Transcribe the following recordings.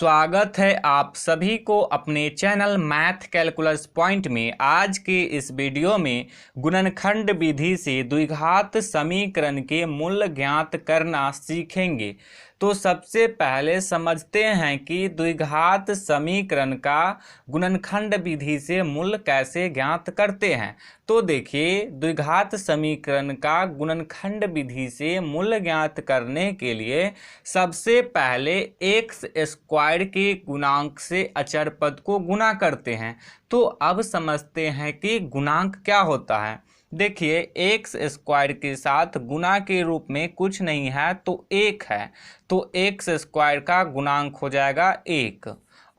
स्वागत है आप सभी को अपने चैनल मैथ कैलकुलस पॉइंट में। आज के इस वीडियो में गुणनखंड विधि से द्विघात समीकरण के मूल ज्ञात करना सीखेंगे। तो सबसे पहले समझते हैं कि द्विघात समीकरण का गुणनखंड विधि से मूल कैसे ज्ञात करते हैं। तो देखिए, द्विघात समीकरण का गुणनखंड विधि से मूल ज्ञात करने के लिए सबसे पहले एक्स स्क्वायर के गुणांक से अचर पद को गुणा करते हैं। तो अब समझते हैं कि गुणांक क्या होता है। देखिए, एक्स स्क्वायर के साथ गुणा के रूप में कुछ नहीं है तो एक है, तो एक्स स्क्वायर का गुणांक हो जाएगा एक।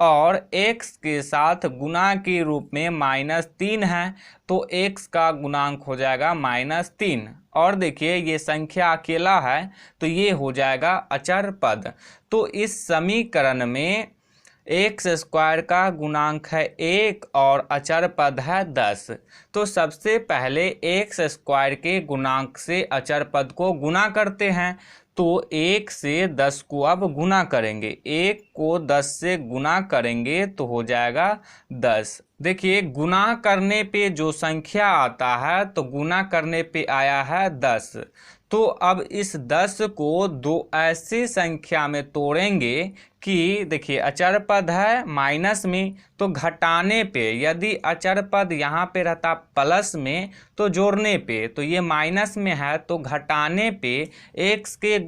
और x के साथ गुणा के रूप में -3 है तो x का गुणांक हो जाएगा -3। और देखिए, ये संख्या अकेला है तो ये हो जाएगा अचर पद। तो इस समीकरण में एक्स स्क्वायर का गुणांक है 1 और अचर पद है 10। तो सबसे पहले एक्स स्क्वायर के गुणांक से अचर पद को गुणा करते हैं। तो 1 से 10 को अब गुणा करेंगे, 1 को 10 से गुणा करेंगे तो हो जाएगा 10। देखिए, गुणा करने पे जो संख्या आता है तो गुणा करने पे आया है 10। तो अब इस 10 को दो ऐसी संख्या में तोड़ेंगे कि देखिए, अचर पद है माइनस में तो घटाने पे, यदि अचर पद यहाँ पे रहता प्लस में तो जोड़ने पे, तो ये माइनस में है तो घटाने पे x के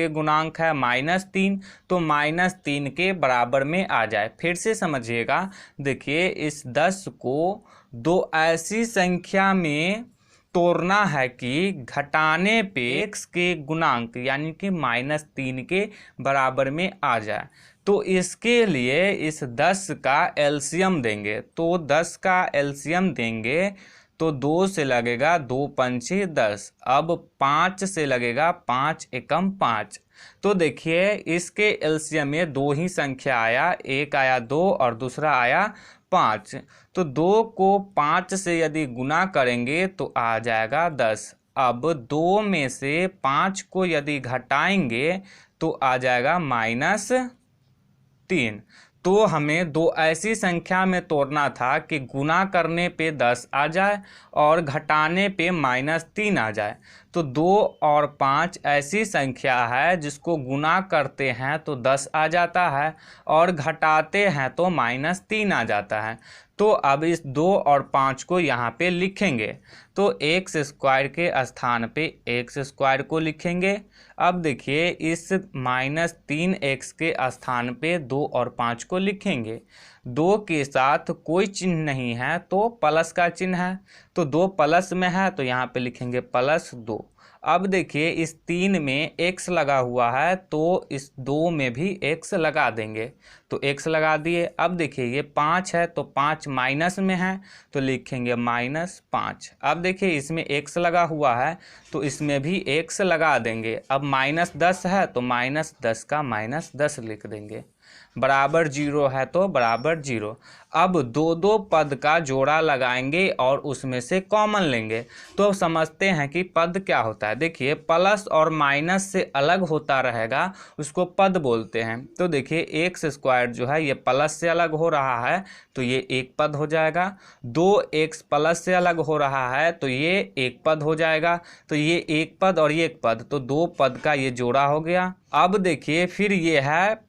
गुणांक है -3 तो -3 के बराबर में आ जाए। फिर से समझिएगा, देखिए इस 10 को दो ऐसी संख्या में तोड़ना है कि घटाने पे x के गुणांक यानी कि -3 के बराबर में आ जाए। तो इसके लिए इस 10 का एलसीएम देंगे। तो 10 का एलसीएम देंगे तो 2 से लगेगा 2 पंचे 10, अब 5 से लगेगा 5 एकम 5। तो देखिए, इसके एलसीएम में दो ही संख्या आया, एक आया 2 और दूसरा आया 5। तो 2 को 5 से यदि गुना करेंगे तो आ जाएगा 10। अब 2 में से 5 को यदि घटाएंगे तो आ जाएगा -3। तो हमें दो ऐसी संख्या में तोड़ना था कि गुना करने पे 10 आ जाए और घटाने पे -3 आ जाए। तो 2 और 5 ऐसी संख्या है जिसको गुना करते हैं तो 10 आ जाता है और घटाते हैं तो -3 आ जाता है। तो अब इस 2 और 5 को यहाँ पे लिखेंगे। तो एक्स स्क्वायर के स्थान पे एक्स स्क्वायर को लिखेंगे। अब देखिए, इस -3x के स्थान पे 2 और 5 को लिखेंगे। 2 के साथ कोई चिन्ह नहीं है तो प्लस का चिन्ह है, तो 2 प्लस में है तो यहाँ पे लिखेंगे +2। अब देखिए, इस 3 में x लगा हुआ है तो इस 2 में भी x लगा देंगे, तो x लगा दिए। अब देखिए, ये 5 है तो 5 माइनस में है तो लिखेंगे -5। अब देखिए, इसमें x लगा हुआ है तो इसमें भी x लगा देंगे। अब -10 है तो -10 का -10 लिख देंगे, बराबर 0 है तो बराबर 0। अब दो पद का जोड़ा लगाएंगे और उसमें से कॉमन लेंगे। तो समझते हैं कि पद क्या होता है। देखिए, प्लस और माइनस से अलग होता रहेगा उसको पद बोलते हैं। तो देखिए, एक्स स्क्वायर जो है ये प्लस से अलग हो रहा है तो ये एक पद हो जाएगा। 2x प्लस से अलग हो रहा है तो ये एक पद हो जाएगा। तो ये एक पद और ये एक पद, तो 2 पद का ये जोड़ा हो गया। अब देखिए, फिर ये है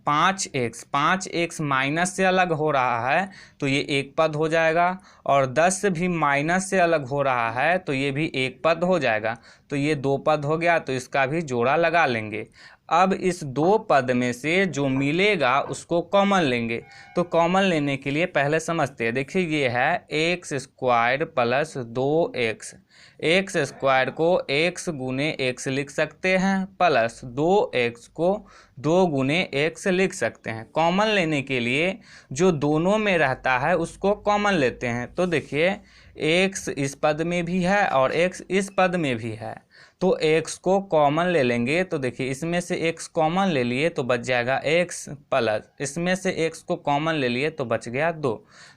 5x माइनस से अलग हो रहा है तो ये एक पद हो जाएगा। और 10 भी माइनस से अलग हो रहा है तो ये भी एक पद हो जाएगा। तो ये 2 पद हो गया, तो इसका भी जोड़ा लगा लेंगे। अब इस 2 पद में से जो मिलेगा उसको कॉमन लेंगे। तो कॉमन लेने के लिए पहले समझते हैं। देखिए, ये है x square plus 2x। X square को x गुने x लिख सकते हैं, प्लस 2x को 2 गुने x लिख सकते हैं। कॉमन लेने के लिए जो दोनों में रहता है उसको कॉमन लेते हैं। तो देखिए, x इस पद में भी है और x इस पद में भी है, तो x को कॉमन ले लेंगे तो देखिए इसमें से x कॉमन ले लिए तो बच जाएगा x प्लस इसमें से x को कॉमन ले लिए तो बच गया 2।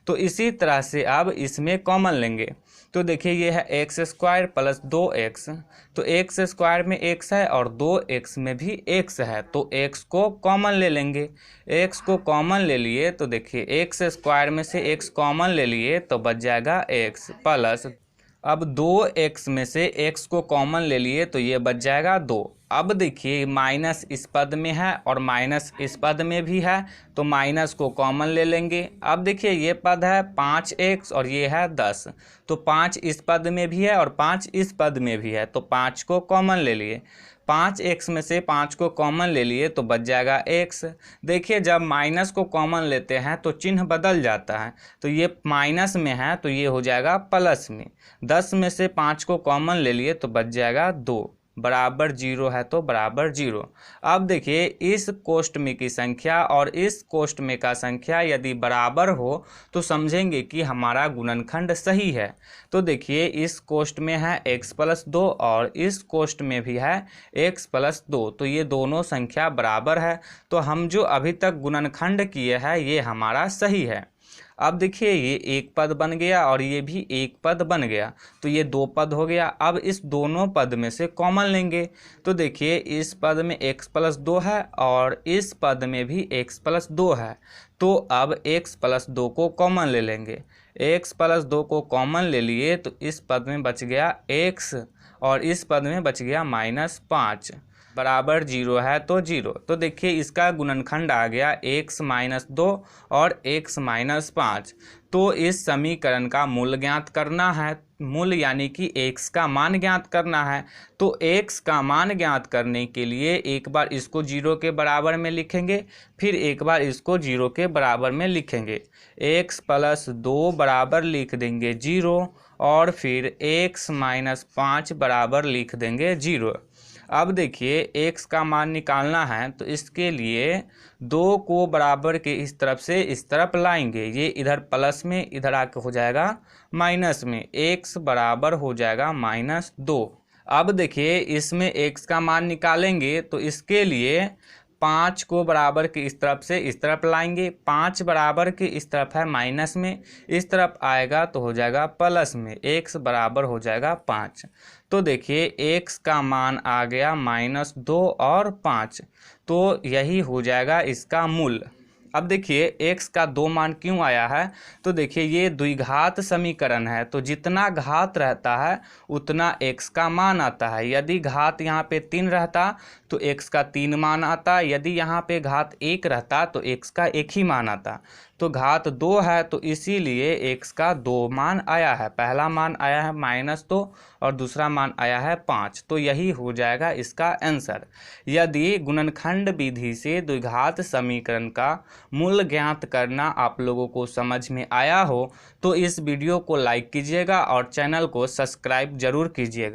तो इसी तरह से अब इसमें कॉमन लेंगे तो देखिए ये है एक्स स्क्वायर प्लस 2x, तो एक्स स्क्वायर में x है और 2x में भी x है, तो x को कॉमन ले लेंगे। x को कॉमन ले लिए तो देखिए एक्स स्क्वायर में से x कॉमन ले लिए तो बच जाएगा x प्लस, अब 2x में से x को कॉमन ले लिए तो ये बच जाएगा 2। अब देखिए माइनस इस पद में है और माइनस इस पद में भी है, तो माइनस को कॉमन ले लेंगे। अब देखिए ये पद है 5x और ये है 10, तो 5 इस पद में भी है और 5 इस पद में भी है, तो 5 को कॉमन ले लिए। 5x में से 5 को कॉमन ले लिए तो बच जाएगा x। देखिए जब माइनस को कॉमन लेते हैं तो चिन्ह बदल जाता है, तो ये माइनस में है तो ये हो जाएगा प्लस में। 10 में से 5 को कॉमन ले लिए तो बच जाएगा 2, बराबर 0 है तो बराबर 0। अब देखिए इस कोष्ठ में की संख्या और इस कोष्ठ में का संख्या यदि बराबर हो तो समझेंगे कि हमारा गुणनखंड सही है। तो देखिए इस कोष्ठ में है x प्लस 2 और इस कोष्ठ में भी है x प्लस 2, तो ये दोनों संख्या बराबर है, तो हम जो अभी तक गुणनखंड किए हैं ये हमारा सही है। अब देखिए ये एक पद बन गया और ये भी एक पद बन गया, तो ये 2 पद हो गया। अब इस दोनों पद में से कॉमन लेंगे तो देखिए इस पद में x प्लस 2 है और इस पद में भी x प्लस 2 है, तो अब x प्लस 2 को कॉमन ले लेंगे। x प्लस 2 को कॉमन ले लिए तो इस पद में बच गया x और इस पद में बच गया -5, बराबर 0 है तो 0। तो देखिए इसका गुणनखंड आ गया x - 2 और x - 5। तो इस समीकरण का मूल ज्ञात करना है, मूल यानी कि x का मान ज्ञात करना है। तो x का मान ज्ञात करने के लिए एक बार इसको 0 के बराबर में लिखेंगे, फिर एक बार इसको 0 के बराबर में लिखेंगे। x प्लस 2 बराबर लिख देंगे 0 और फिर x - 5 बराबर लिख देंगे 0। अब देखिए x का मान निकालना है तो इसके लिए 2 को बराबर के इस तरफ से इस तरफ लाएंगे, ये इधर प्लस में इधर आके हो जाएगा माइनस में, x बराबर हो जाएगा -2। अब देखिए इसमें x का मान निकालेंगे तो इसके लिए 5 को बराबर के इस तरफ से इस तरफ लाएंगे, 5 बराबर के इस तरफ है माइनस में, इस तरफ आएगा तो हो जाएगा प्लस में, x बराबर हो जाएगा 5। तो देखिए x का मान आ गया -2 और 5, तो यही हो जाएगा इसका मूल। अब देखिए x का 2 मान क्यों आया है, तो देखिए ये द्विघात समीकरण है, तो जितना घात रहता है उतना x का मान आता है। यदि घात यहाँ पे 3 रहता तो x का 3 मान आता, यदि यहाँ पे घात 1 रहता तो x का 1 ही मान आता। तो घात 2 है तो इसीलिए x का 2 मान आया है, पहला मान आया है -2 और दूसरा मान आया है 5, तो यही हो जाएगा इसका आंसर। यदि गुणनखंड विधि से द्विघात समीकरण का मूल ज्ञात करना आप लोगों को समझ में आया हो तो इस वीडियो को लाइक कीजिएगा और चैनल को सब्सक्राइब जरूर कीजिएगा।